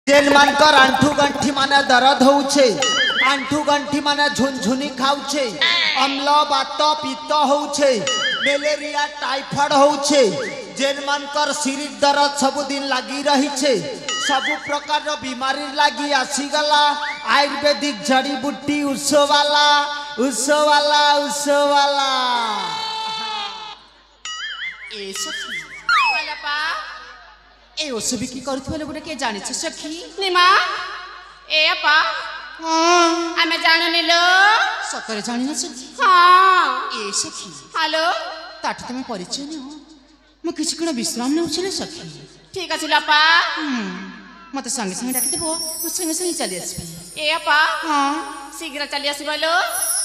जेन मानकर आंठू गंठी माने दर्द होउछे आंठू गंठी माने झुनझुनी खाउछे अम्ल बात पित्त होउछे मलेरिया टाइफाइड होउछे जेन मानकर शरीर दर्द सब दिन लगी रही छे सब प्रकार बीमारी लगी आसीगला आयुर्वेदिक जड़ी बूटी उसवाला उसवाला उसवाला ए सखी वालापा ए ओसबी की करथले गोटे के जानि छ सखी निमा ए अपा आमे जानुनी लो सतरे जानि न सखी हाँ ए सखी हेलो ताठ तमे परिचय न म किछ कण विश्राम न उछले सखी ठीक अछि लापा मते संगे संगे डाकि देबो म संगे संगे चली आसबी ए अपा हां शीघ्र चली आसीबलो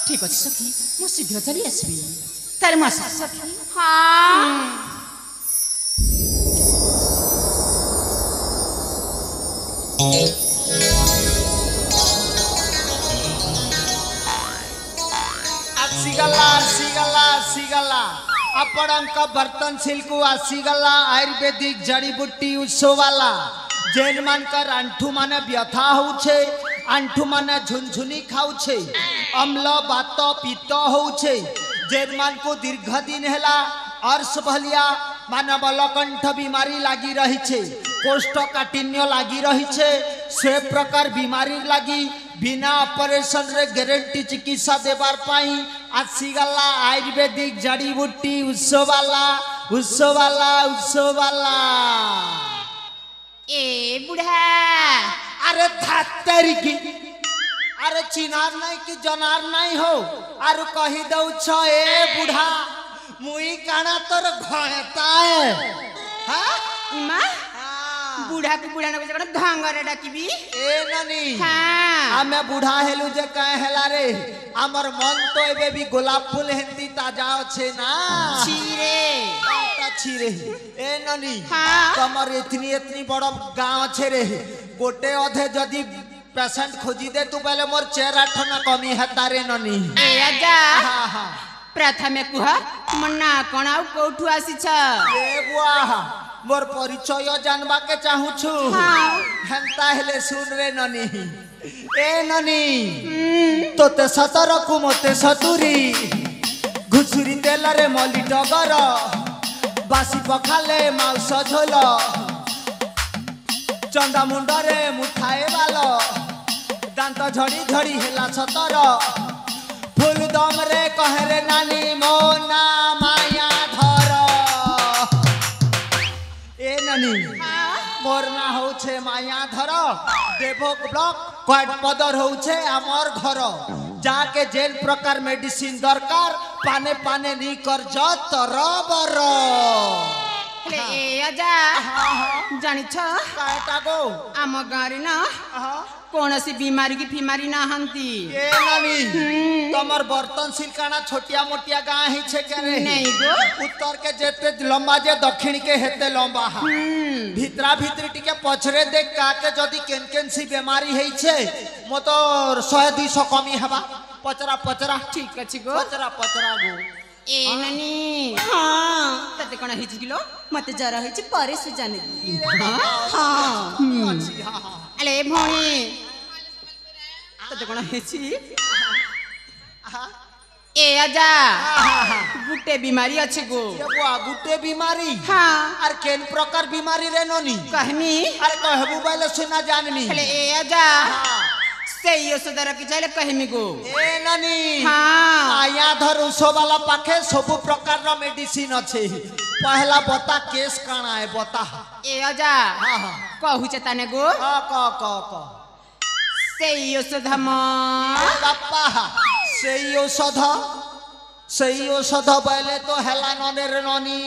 ठीक अछि सखी म शीघ्र चली आसबी तार मास सखी हाँ आसीगला आसीगला आसीगला आपणक बर्तन सिल्क आसीगला आयुर्वेदिक जड़ी बूटी उसवाला जेन मानकर आंठू माने व्यथा होउछे आंठू माने झुनझुनी खाउछे अम्ल बात पित्त होउछे जेन मान को दीर्घ दिन हेला अर्श भलिया माने बलकंठ बीमारी लागी रही छे कोष्ठकाठिन्य लागी रही छे से प्रकार बीमारी लागी बिना ऑपरेशन रे गारंटी चिकित्सा देबार पाई आसीगला आयुर्वेदिक जड़ी बूटी उसवाला उसवाला उसवाला ए बुढ़ा अरे धातेरी की अरे चिनार नहीं कि जनार नहीं हो आरु कही दउ छ ए बुढ़ा मुई काना तोर घयता है हां इमा बुढ़ा के बुढ़ा न कण ढंगरे डाकिबी ए ननी हाँ आमे बुढ़ा हेलु जे कहे हेला रे हमर मन तो एबे भी गोलाप फूल हेंती ताजा छे ना छीरे काटा छीरे ए ननी हाँ तमर इतनी इतनी बड़ गांव छे रे गोटे अधे जदी पेशेंट खोजी दे तू पहले मोर चेहरा ठना कमी हेता रे ननी ए आजा हां हां प्रथमे कुह मन्ना कणाउ कोठु आसी छ ए बुआ मोर परिचय जानबा के चाहू छु हाँ हेंता हेले सुन रे ननी ए ननी तोते सतर को मते सतुरी घुसुरी तेल रे मली टगर बासी पखाले मांस झोल चंदा मुंडरे मुठाए वालो दांत झड़ी झड़ी हेला सतर फूल दम रे कहे रे नानी मो ना माया धर ए ननी मोर ना होछे माया धर देवक ब्लॉक क्वाड पदर होछे हमर घर जाके जेन प्रकार मेडिसिन दरकार पाने पाने नी कर जत रबर ले ए आजा जानि छ काटा गो आम गारी ना कौनसी बीमारी की फीमारी ना हंती ए नानी तमर बर्तन सिलकाना छोटिया मोटिया गां ही छे करे नहीं गो उत्तर के जेते लंबा जे दक्षिण के हेते लंबा भितरा भितरी टिके पछरे देख का के जदी केन केन सी बीमारी हेई छे मो तो 100 200 कमी हेबा पचरा पचरा ठीक अछि गो पचरा पचरा गो ए ननी हां तते कोन हिच किलो मते जरा होई छी परे सु जाने हां अच्छी हां हां अले भोणी तते कोन हिची ए आजा गुटे बीमारी अछि गो ये बुआ गुटे बीमारी हां आर केन प्रकार बीमारी रे ननी कहमी अरे कहबू बाले सुना जाननी अले ए आजा सेयो सदर की चले कहमी गो ए ननी हां आया धर उसो वाला पाखे सब प्रकार रो मेडिसिन अछि पहला बता केस काना है बता ए आजा हां हां कहू चताने गो हां क सेयो सधम बापा सही औषध पहले तो हेला नने रे ननी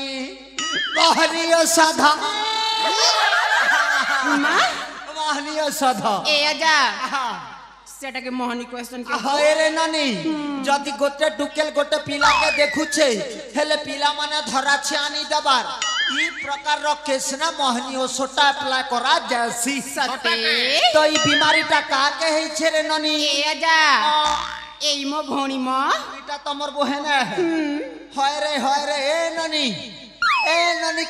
महनी औषध महनी औषध ए आजा सेटा के मोहनी क्वेश्चन के हाय रे नानी जदी गोटे टुकेल गोटे पिला के देखु छे हेले पिला माने धरा छे आनी दबार ई प्रकार रो केस ना मोहनी औषध अप्लाई करा जैसी सते तो ई बीमारी ता का के हे छे रे नानी ए आजा ए मो भोणी मो बेटा तमर बहन है हाय रे ए ननी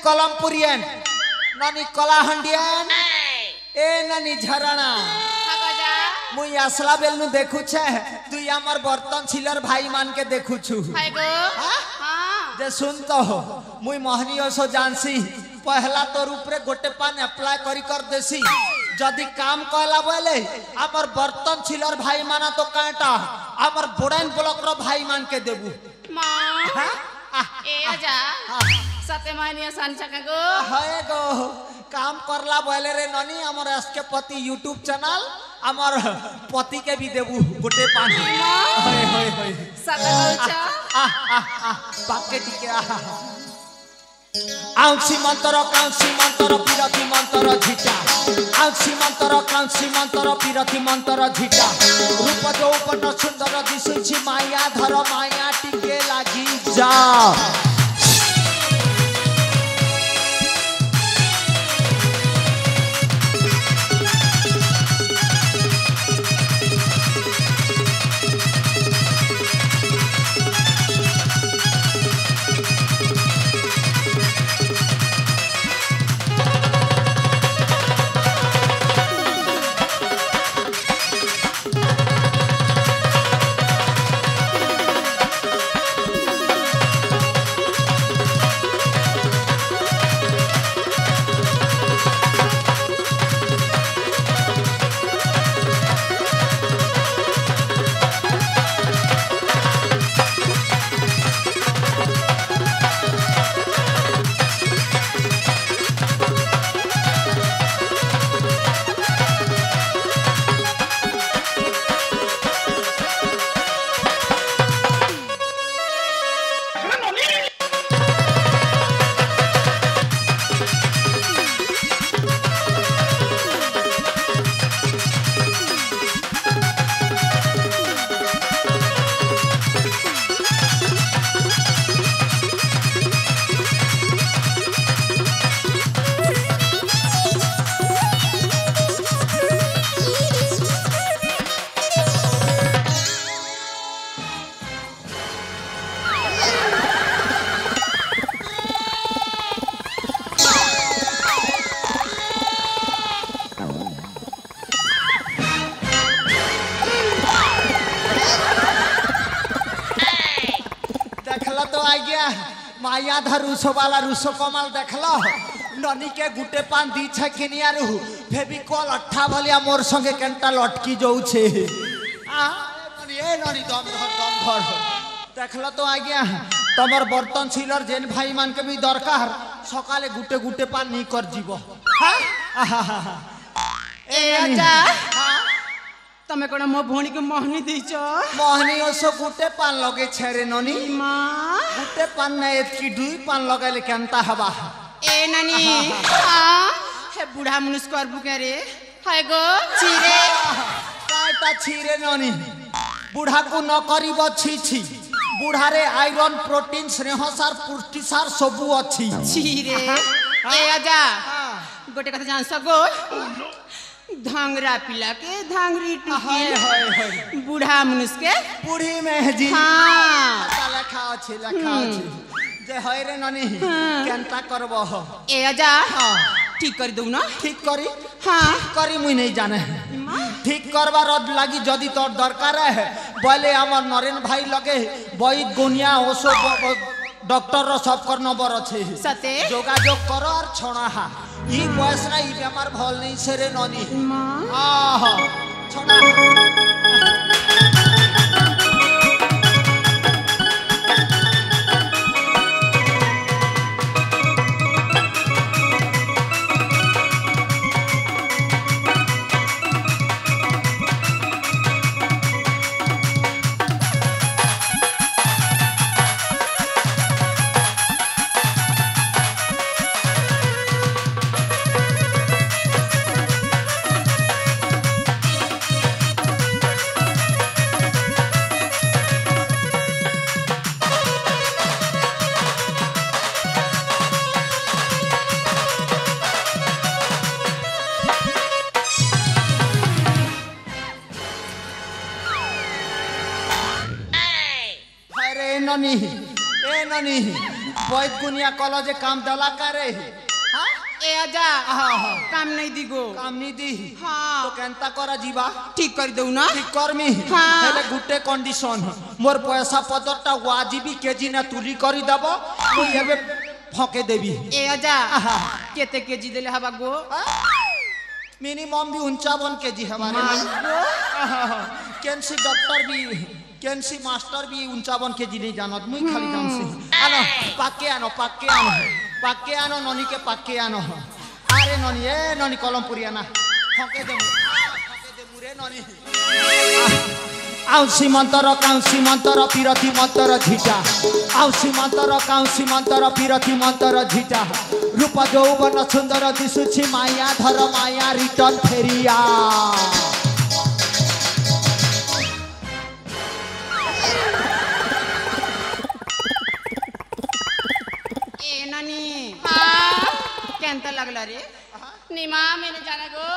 कलमपुरियन ननी कलाहंडियन ए ननी झरणा गजा मुई आसला बेलनु देखु छे तुई हमर बर्तन छिलर भाई मान के देखु छु हाय गो हाँ? हां जे सुन तो मुई मोहनी ओसो जानसी पहला तोर ऊपर गोटे पान अप्लाई करी कर देसी जदि काम कहला बोले हमर बर्तन छिलर भाई माना तो काटा हमर बोड़ाइन ब्लॉक रो भाई मान के देबू मां हाँ? ए आजा सते मानिया संचका गो हाय गो काम करला बोले रे ननी हमर एसके पति यूट्यूब चैनल हमर पति के भी देबू गोटे पानी होय होय होय सते गौचा बाके टिके आउसी मंतर पिरथी मंतर झिटा आउसी मंतर पिरथी मंतर झिटा रूप चौपट सुंदर दिशुछि माया धर माया टिके लागी जा माया धर रुसो वाला रुसो कमाल देखलो ननी के गुटे पान दी छ किनिया रहू फेविकॉल अट्ठा भलिया मोर संगे केनटा लटकी जाऊ छे ए ननी दम धर देखलो तो आ गया तमर बर्तन छिलर जेन भाई मान के भी दरकार सकाले गुटे गुटे पान नहीं कर जीवो हां ए आजा तमे कोन मो भोणी के मोहनी दैछ मोहनी ओसो गुटे पान लगे छेरे ननी मां गुटे पान नै एतकी दुई पान लगाले केनता हबा ए नानी हां हे बुढ़ा मनुष्य करबु के रे हाय गो चिरे काटा छिरे ननी बुढ़ा को न करिब छी छी बुढ़ा रे आयरन प्रोटीन स्नेहसार पुष्टिसार सबु अछि चिरे ए आजा गोटे कथा जान सगो धांगरा पिला के धांगरी टुकी बुढ़ा मनुष्य के बूढ़ी में जी हां लखा अछि जे होय रे ननी केनता करबो ए आजा ठीक कर दऊ ना ठीक करी हां करी मुई नहीं जाने ठीक करबार लगी जदि तोर दरकार है बोले हमर नरेन भाई लगे वैद गुनिया ओसो डॉक्टर रो सब कर नंबर अछि सते जोगाजोग कर और छोड़ा हा ई बयस ना ई बेमार भल नहीं से रे ननी मां आहा छोड़ा ननी ए ननी वैद गुनिया कॉलेज काम दला करे हां ए आजा काम नहीं दी गो कामनी दी हाँ तो केनता करा जीवा ठीक कर दऊ ना ठीक करमी हाँ। हेले गुटे कंडीशन मोर पैसा पदरटा वाजिबी केजी ना तुली करी दबो मुई एबे फके देबी ए आजा केते केजी देले हवा गो मिनिमम भी 51 केजी हमारे कैंसी डॉक्टर भी कैंसी मास्टर भी 51 केजी नहीं जानत मुई खाली जानसी आनो पाके आनो ननी के पाके आनो अरे ननी ए ननी कलमपुरिया ना फके दे मुरे ननी आउसी मंतर पिरती मंतर झिटा आउसी मंतर पिरती मंतर झिटा रूप यौवन सुंदर दिशुछि माया धर माया रिटर्न फेरिया ए नानी हाँ केंता लगला रे निमा मैंने जाना गो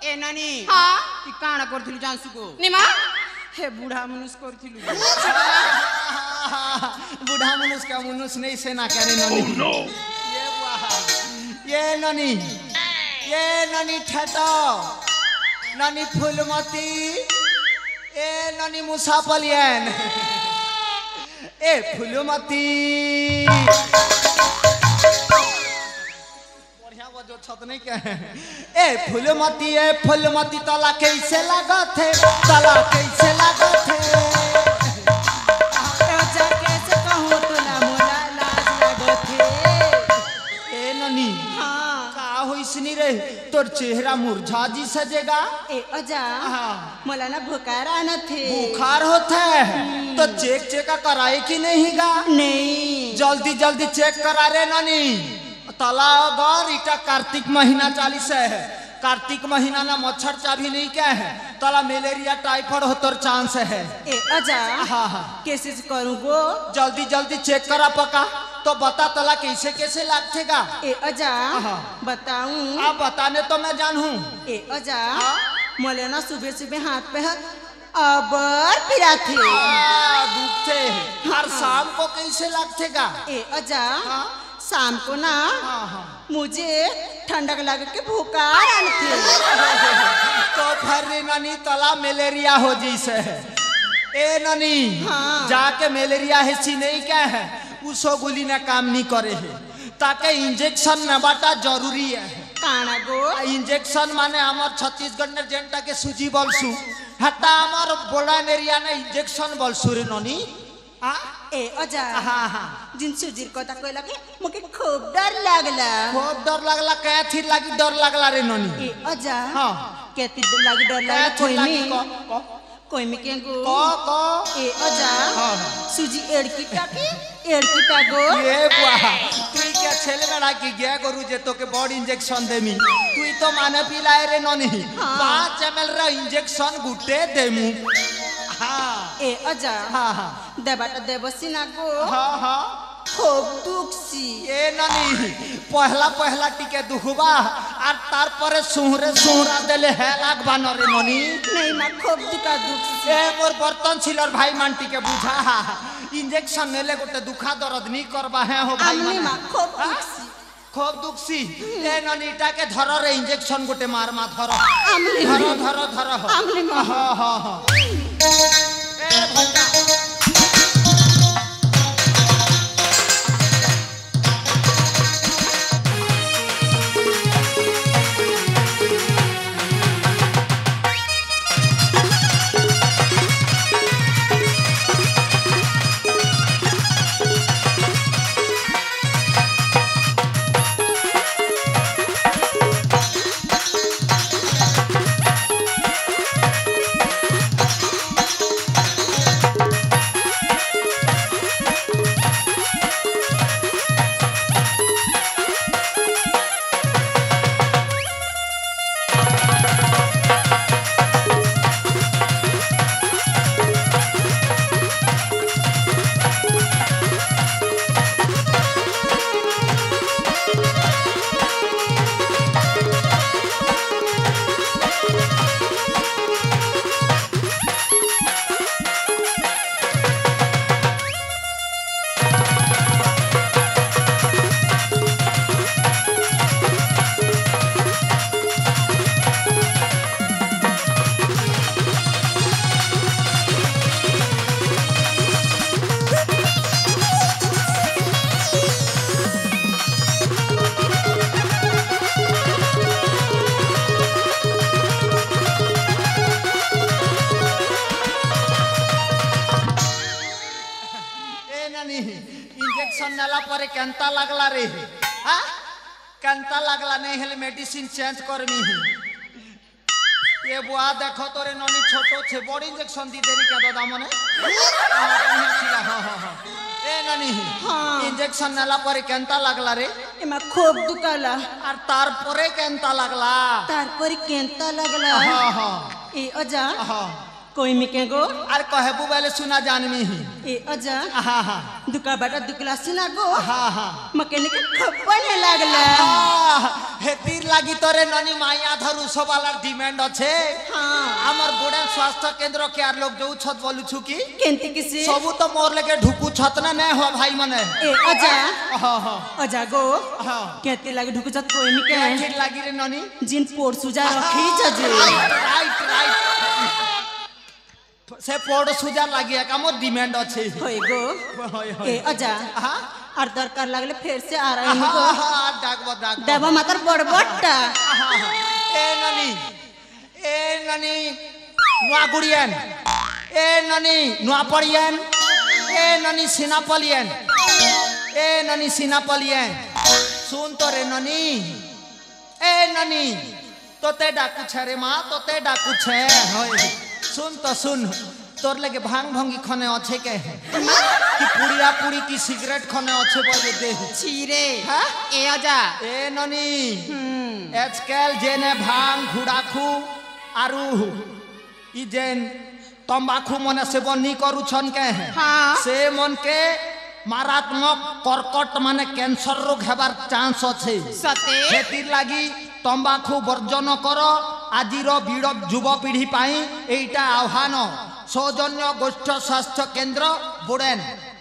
ए नानी हाँ ती काना करथिलु जानसु को निमा हे बूढ़ा मनुष्य करथिलु बूढ़ा मनुष्य का मनुष्य नहीं सेना करे ननी ये ननी ठेटो ननी फूलमती ए ननी मुसाफलियन ए फूलमती बढ़िया बजो छत नहीं के ए फूलमती तला कैसे लागत है आजा कैसे कहूं तोला मोला लाज लागत है ए ननी हां का होइसनी रे तोर चेहरा मुरझा जी सजेगा ए आजा हाँ। मोला ना बुखार आना थे बुखार होता है तो चेक कराए कि नहीं गा नहीं जल्दी चेक करा रे नानी तला गर इटा कार्तिक महीना चालीस है कार्तिक महीना ना मच्छर चाभी नहीं क्या है तला मलेरिया टाइफाइड हो तोर चांस है ए आजा हाँ कैसे करूं गो जल्दी चेक करा पका तो बता तला कैसे लागतेगा ए आजा हाँ। बताऊं आप बताने तो मैं जानूं ए आजा हाँ? मोले ना सुबह हाथ पे अबर पिरा थे दुखते हर शाम को कैसे लागतेगा ए आजा हाँ? शाम को ना हाँ मुझे ठंडक लग के बुखार आते तो फिर नानी तला मलेरिया हो जैसे है ए नानी हाँ। जाके मलेरिया है सी नहीं क्या है उसो गोली ना काम नहीं करे है ताकि इंजेक्शन नबाटा जरूरी है काना गो इंजेक्शन माने हमार छत्तीसगढ़ ने जेंटा के सूजी बोलसु हटा हमार बोला एरिया ने इंजेक्शन बोलसु रे नानी ए अजा हाँ जिन सुजीर को तक लगे मुके खूब डर लागला खूब डर लगला क्या थी लगी डर लगला रे नानी ए अजा हाँ केती लगी डर क्या लागला थी कोई लगी में को कोई में के गो को ए अजा हाँ। सुजी एड़की टागो ये बुआ तुई क्या छेले बेड़ा की गया करू जे तो के बॉडी इंजेक्शन देमी तुई तो माने पिलाए रे ननी 5 ml रा इंजेक्शन गुटे देमु हाँ ए अजा हाँ देबाटा देबसी ना गो हाँ खूब दुखसी ये ननी पहला टिके दुखबा और तार परे सुहरा देले है लाग बानरे ननी नहीं ना खूब दुखसी ए मोर बर्तन छिलर भाई मानटी के बुझा इंजेक्शन नेले गोटे दुखा दर्द नहीं करबा है हो भाई आमली माना। मा खूब हाँ? दुखसी खूब दुखसी ए ननीटा के धर रे इंजेक्शन गोटे मार धर आमली धर आमली मा हाँ ए भैया इंजेक्शन नेला परे केंता लागला रे हां केंता लागला नहीं हेले मेडिसिन चेंज करमी ये बुआ देखो तोरे ननी छोटो छे बड़ इंजेक्शन दी देरी का दादा मने ए ननी इंजेक्शन नेला परे केंता लागला रे एमा खूब दुखाला और तार परे केंता लागला तारपरी केंता लागला हां हां ए अजा हां कोई मिके गो अरे कहबू वाले सुना जानमी ए अजा हां हां दुका बाटा दुकला सिना गो हां हां मकेनिक खप्पन लागला हे तीर लागी तोरे ननी माया धरु सवाला डिमांड अच्छे हां हमर गोडे स्वास्थ्य केंद्र के आर लोग जो छत बोलु छु की केंती किसी सबू तो मोर लगे ढुकू छत ना नहीं हो भाई मने ए अजा हां हां अजा गो हां केंती लागे ढुक जत कोई मिके ठीक लागी रे ननी जिन पोर सुजा रखी जजे राइट राइट से पोड़ सुजा लागी का मोर डिमांड अच्छे होय गो होय ए अजा हां और दरकार लागले फिर से आ रहा है हां डाक दबा मातर बड़बट्टा ए ननी नुआ गुड़ियन ए ननी नुआ पड़ियन ए ननी सिनापलियन ए ननी सिनापलियन सुन तो रे ननी ए ननी तोते डाकू छे रे माँ तोते डाकू छे होय सुन तो सुन तोर लगे भांग भंगी खने अच्छे के कि पुड़िया पुड़ी की सिगरेट खने अच्छे बोले दे छीरे हां ए आजा ए ननी आजकल जेने भांग घुड़ाखू आरु ई जेन तंबाकू मने सेवन नी करू छन के हाँ। से मन के मारात्मक कर्कट माने कैंसर रोग हेबार चांस अच्छे सते हेतिर लागी तंबाकू वर्जन कर आजिर बीड़ युवपीढ़ी एटा आह्वान सौजन्य गोष्ठ स्वास्थ्य केन्द्र बुड़ेन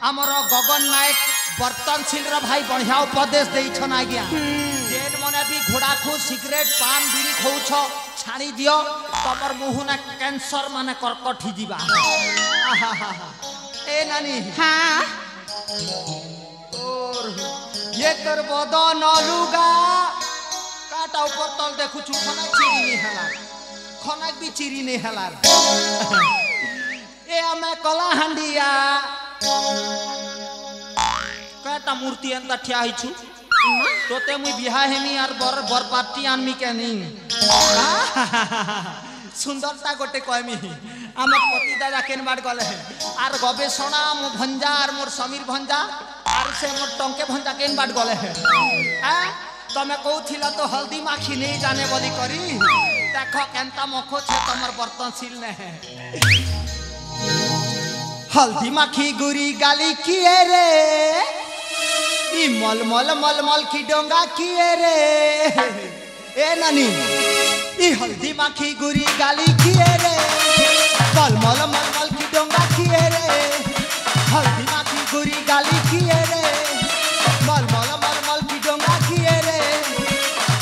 आमर गगन नायक बर्तनशील भाई बढ़िया उपदेश देछन आज्ञा जेन मने भी घोड़ाखू सिगरेट पान बीड़ी खौछ छाड़ी दियो तमर मुहुना कैंसर माने कर्कट ही जीवा ए नानी हाँ और ये कर बदन लुगा काटा ऊपर तल देखु छु खना चिरी नहीं हलार खना भी चिरी नहीं हलार ए हमें कला हंडिया काटा मूर्ति अंदर ठिया ही छु तोते मुई बिहा हेमी आर बर पार्टी आनमी के नहीं सुंदरता गोटे कहमी आम पति दादा केन बाड़ गले आर गवेषणा मो भंजा आर मोर समीर भंजा आर से मोर टंके भंजा केन बाड़ गले तमे कहूथिला तो हल्दी माखी नहीं जाने बोली करी देखो केनता मखो छे तमर बर्तनशील ने हल्दी माखी गुरी गाली किए रे ई मल मल मल मल की डोंगा किए रे ए नानी ई हल्दी माखी गुरी गाली किए रे मल मल मल मल की डोंगा किए रे हल्दी माखी गुरी गाली किए रे मल मल मल मल की डोंगा किए रे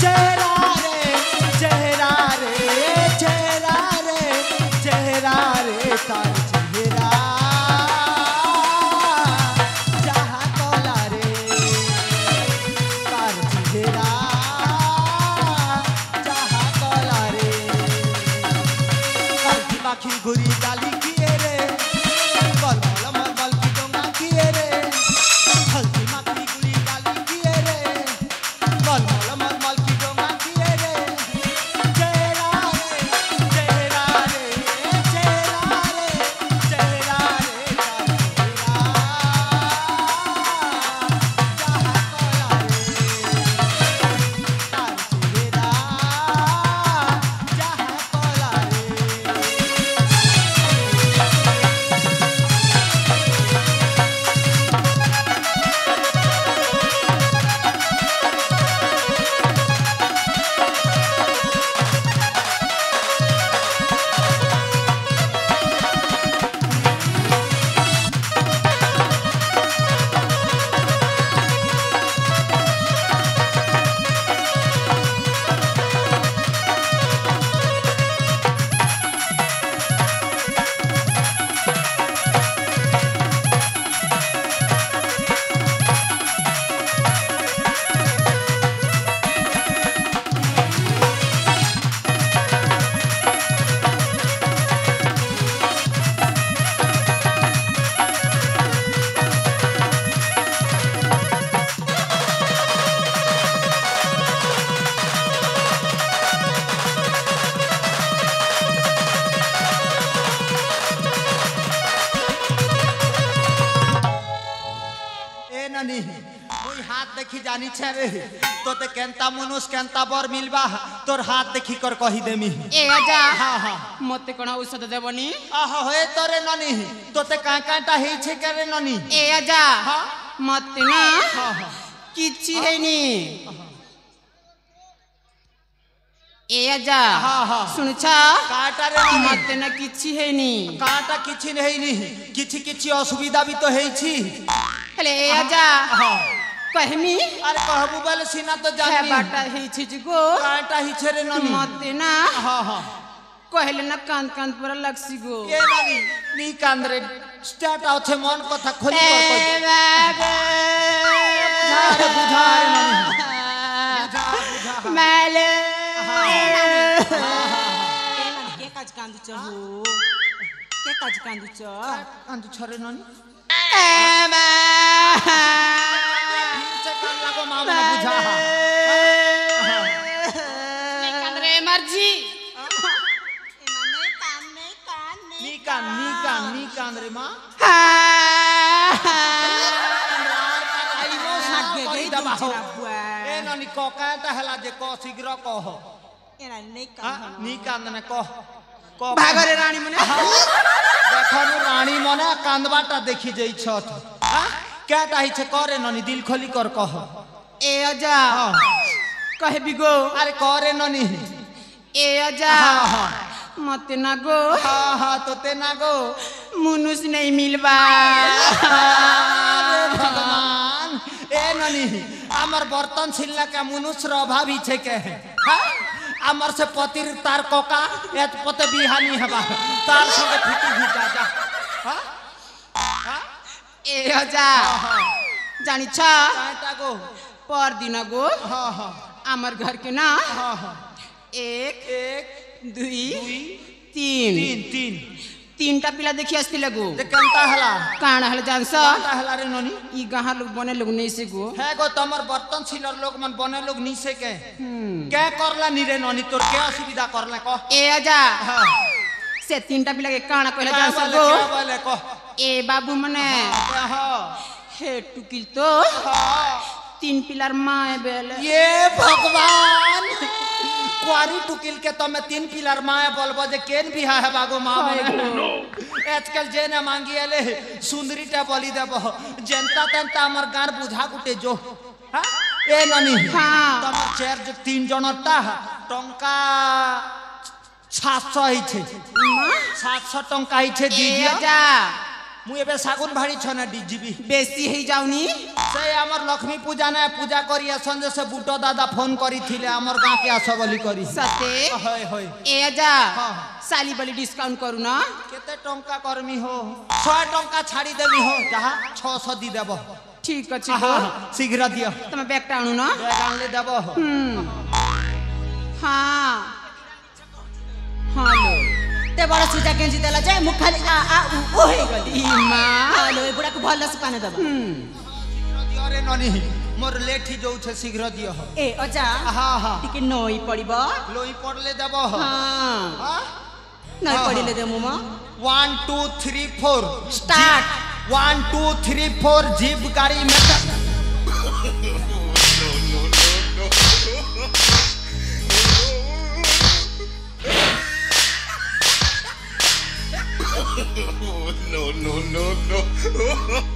चेहरा रे चेहरा रे चेहरा रे चेहरा रे तार चेहरा जहाँ कोला रे तार चेहरा जहाँ कोला रे हल्दी माखी गुरी गाली किए रे मल मल मल मल की डोंगा किए रे हल्दी माखी गुरी गाली किए रे मल मल मल मल की डोंगा किए रे चेहरा रे चेहरा रे चेहरा रे चेहरा रे जहाँ कोला रे तार चेहरा जहाँ कोला रे देखी जानी छे रे तोते केंता मनुष्य केंता बर मिलबा तोर हाथ देखी कर कही देमी ए आजा हाँ हाँ मते कोना औषध देबनी आहा होए तोरे ननी तोते कांटा हेई छे करे ननी ए आजा हाँ मते ना हाँ हाँ किछि हैनी ए आजा हाँ हाँ सुनछा काटा रे ननी मते ना किछि हैनी काटा किछि नहीं नी किछि किछि असुविधा भी तो हेई छी हेले ए आजा हाँ कहमी अरे कहबू बोले सीना तो है जानी बाटा ही छिजगो कांटा ही छे रे ननी मते ना हाँ हाँ कहले ना कांद कांद पर लगसी गो ये ननी नी कांद्रे स्टार्ट आउ छे मन कथा खोली ए कर कोई बाबा बुझा रे ननी माले के काज कांदुच हो के काज कांदुच कांदू छरे ननी ए मा से कान लागो मां ने बुझा कांद रे मर्जी नी कान रे मां ए ननी को कांटा हला जे को शीघ्र कह नी कांद ने कह को भागरे रानी मने देखनु रानी मने कांदबाटा देखि जई छत हां केटा ही छे करे ननी दिल खोली कर कह ए आजा कहबी गो अरे करे ननी ए आजा हां हां मते ना गो हां हां तोते ना गो मुनुस नहीं मिलबा अरे भगवान ए ननी हमर बर्तन छिलला के मनुष्य रो अभाव ही छे के हां हमर से पतिर तार कोका एत पते बिहानी हबा तार संगे फिटी ही जा हां हां ए आजा जानी छ काटा गो पर दिन गो हां हां हमर घर के ना हां हां एक एक दुई दुई तीन तीन तीनटा पिला देखि असती लगो जे कंता हला काण हल जानस काटा हला रे ननी ई गहा लोग बने लोग नहीं से गो है गो तमर बर्तन छिलर लोग मन बने लोग नीचे के क्या करला नी रे ननी तोर क्या असुविधा करला कह ए आजा हां से तीनटा पिला के काण कहले क्या जानस बोले गो क्या बोले कह ए बाबू मने हां हे टुकिल तो हां तीन पिलर माए बेल ये भगवान क्वारी टुकिल के तमे तीन पिलर माए बोलबो जे केन बिहा है बागो मां आजकल जे न मांगी एले सुंदरी टा बोली देबो जनता तंता हमर गार बुझा गुटे जो हां ए ननी हां तमर चेर जे तीन जनता टंका 700 ही छे 700 टंका ही छे ए दीजिए आजा मु एबे सागुन भाड़ी छने डीजीबी बेसी ही जाउनी से हमर लक्ष्मी पूजा ने पूजा करिया संजय से बुटो दादा फोन करी थिले हमर गांव के आसो बोली करी सते होय होय ए आजा हां साली बली डिस्काउंट करू ना केते टंका करमी हो 100 टंका छाड़ी देमी हो जहा 600 दी देबो ठीक अछि गो शीघ्र दियो तमे बैग टाणू ना बैग आन ले देबो हां हेलो ते बड़ा सुजा केंजी देला जाय मुख खाली आ आ ओ हे गली ई मां हेलो ए बुढ़ा को भल से पानी दबा शीघ्र दियो रे ननी मोर लेट ही जाउ छे शीघ्र दियो ए अजा हां हां टिके नई पड़िबो लोई पड़ले देबो हां हां नई पड़िले दे मुमा 1 2 3 4 स्टार्ट 1 2 3 4 जीप गाड़ी में no.